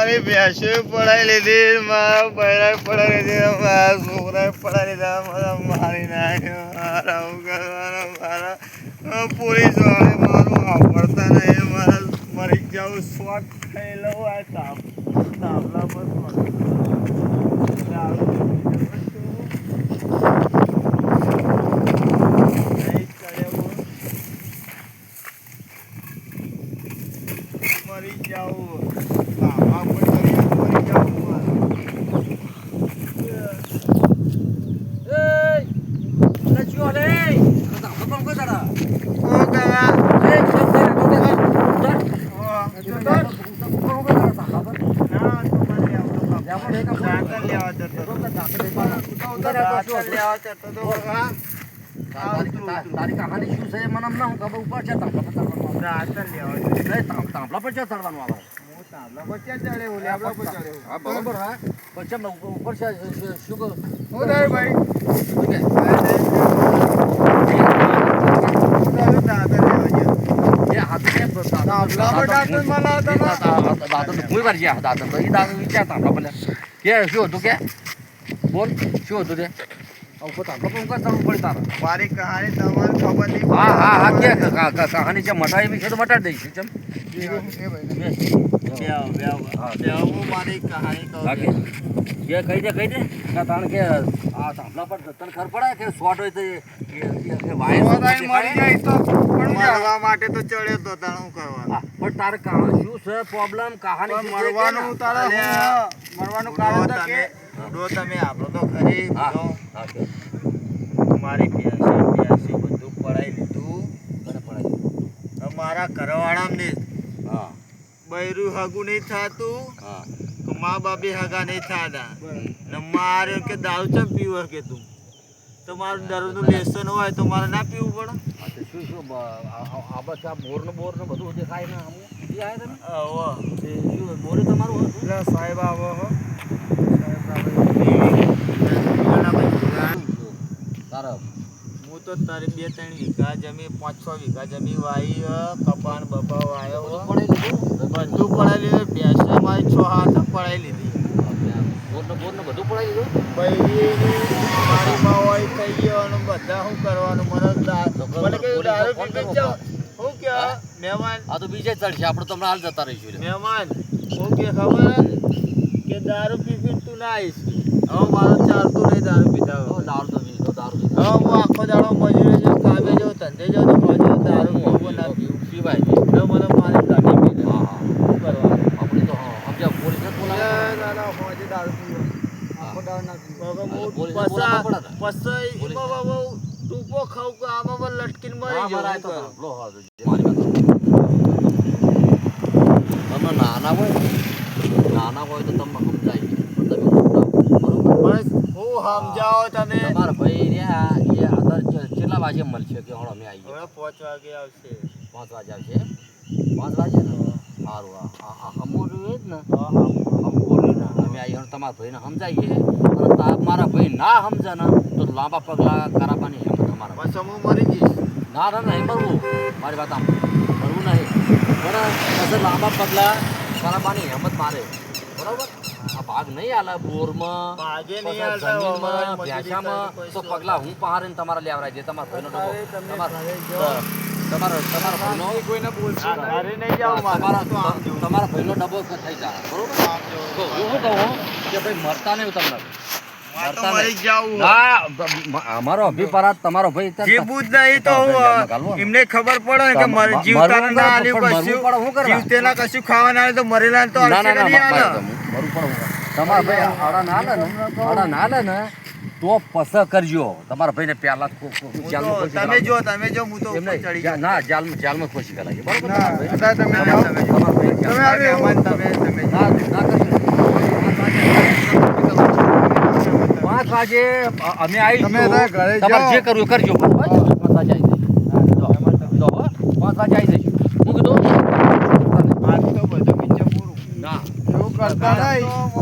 મારી ભેંસો પડાવી લીધી, મારા બૈરા પડાવી લીધી, મારા છોકરા પડાવી લીધા, મારા મારી નાખ્યો. મારા હું કરવાના, મારા પોલીસ વાળે મારું આવડતા નહીં, મારા મરી જાઉં શોખ ખાઈ લઉં. આ તાપલા પર મરી જાઉં. તાપા પર મરી જાઉં. તારી કહાની શું છે મને હમણાં હું ખબર ઉપર છે તાંબલા પર ચડવાનું આવે હા બરોબર હા પછી ઉપર છે શું કહું ભાઈ શું હતું કે બોલ શું હતું તે મારી કહાની તમારે ખબર નહીં. હા હા હા કે કહાની છે મટાડી બી છે તો મટાડી દઈશું ચમ મારી કહાની કહું કે કહી દે કારણ કે આ તાંબલા પર તને ખબર પડે કે શોર્ટ હોય તો મરી જાય તો પણ મરવા માટે તો ચડ્યો તો તારે શું કરવા. પણ તારે શું છે પ્રોબ્લેમ કહાની મરવાનું કારણ તો કે તમે આપણો તો ખરી મારી પ્યાસી બધું પડાવી લીધું. મારા ઘરવાળાને બૈરું હગું નહીં થતું, મા બાપે હગા નહીં થતા ને મારે કે દારૂ ચમ પીવું કે તું તો મારું દારૂનું લેસન હોય તો મારે ના પીવું પડે. શું આ બોરનું બધું દેખાય ને બોરે તમારું સાહેબ આવો હો હું તો તારી 2-3 વીઘા જમીન 5-6 વીઘા જમીન વાઈ કપાન બપા વાયો બધું પડાવી લીધું. ભેંસો મારી 6-8 પડાવી લીધી. બોરને બધું પડાવી દીધું મારી માં હોય થઈ ગયો અને બધા શું કરવાનું. મને કેવું દારૂ પીપી જાઓ શું કે મહેમાન આ તો બીજે ચડશે આપણે તમને હાલ જતા રહીશું મહેમાન શું કે ખબર કે દારૂ પીપી તું ના આવીશ. હવે મારો ચાલતું નહીં દારૂ પીતા. દારૂ હવે હું આખો દાડો મજૂરી જાઉં, કામે જાઉં, ધંધે જાઉં તો મજૂર દારૂ પીવું ના પીવાય તો મને મારી ગાડી પી હા શું કરવાનું. આપણે તો સમજ્યા પોલીસને બોલાવે દારૂ પીવો આખો દાડો ના ટૂંકો ખાવ કે આમાં લટકીને મરી જાય. તમે નાના હોય તો તમને સમજાય હું સમજાવો તમે. તમારા ભાઈ રહ્યા એ અંદર કેટલા વાગે મળશે કે હળ અમે આવીએ 5 વાગે આવશે. 5 વાગે આવશે 5 વાગે ને સારું હમું જ ને બોલ્યું ને અમે આવી તમારા ભાઈને સમજાવીએ અને મારા ભાઈ ના સમજે ને તો લાંબા પગલા કરાવવાની હિંમત અમારા પછી હું મરી જઈશ. ના નહીં મરવું મારી વાત આમ મરવું નહીં બરાબર પછી લાંબા પગલા કરાવવાની હિંમત મારે બરાબર. આ ભાગ નહીં આલે બોરમાં જમીનમાં ભેંસામાં તો પગલા હું પહાડીને તમારા લેવરાય છે. તમારા ભાઈનો તમારા ભાઈનો કોઈને બોલશે તમારા ભાઈનો ડબ્બો થઈ જાય બરોબર. તો હું શું કહું કે ભાઈ મરતા નહીં તમને અમારો અભિપ્રાય તમારો ભાઈ જીવવું જ નહીં તો એમને ખબર પડે કે જીવતા ના આલ્યું કશું જીવતેના કશું ખાવા ના તો મરેલા તો તમારા ભાઈ આડા ના લે ને તો પસ કરજો તમારા ભાઈને પહેલા તમે જો હું તો ના જાલમાં ખુશી કરાવી બરાબર. 5 વાગે અમે આવી તમારે જે કરવું કરજો 5 વાગે આવી જઈશું. હું કીધું બધું ના એવું કરતા નહીં.